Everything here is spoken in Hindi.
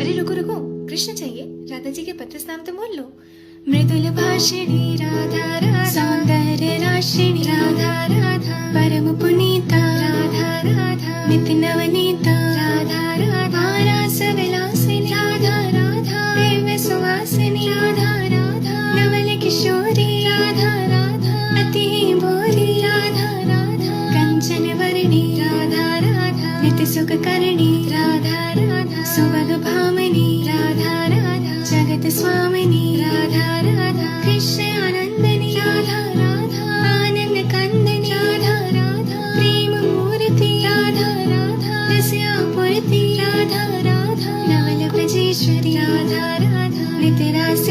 अरे रुको रुको, कृष्ण चाहिए, राधा जी के 32 नाम तो बोल लो। मृदुल भाषिणी राधा राधा, सौंदर्य राशिणी राधा राधा, परम पुनीता राधा राधा, नित्य नवनीता राधा राधा, रास विलासिनी राधा राधा, दिव्य सुवासिनी राधा राधा, नवल किशोरी राधा राधा, अति भोरी राधा राधा, कंचन वर्णी राधा राधा, नित्य सुख करणी राधा राधा, सुभग भामिनी राधा राधा, जगत स्वामिनी राधा राधा, कृष्ण आनंदनी राधा राधा, आनंद कंदनी राधा राधा, प्रेम मूर्ति राधा राधा, रस्यापूर्ति राधा राधा, नवल ब्रजेश्वरी राधा राधा, नित्य रास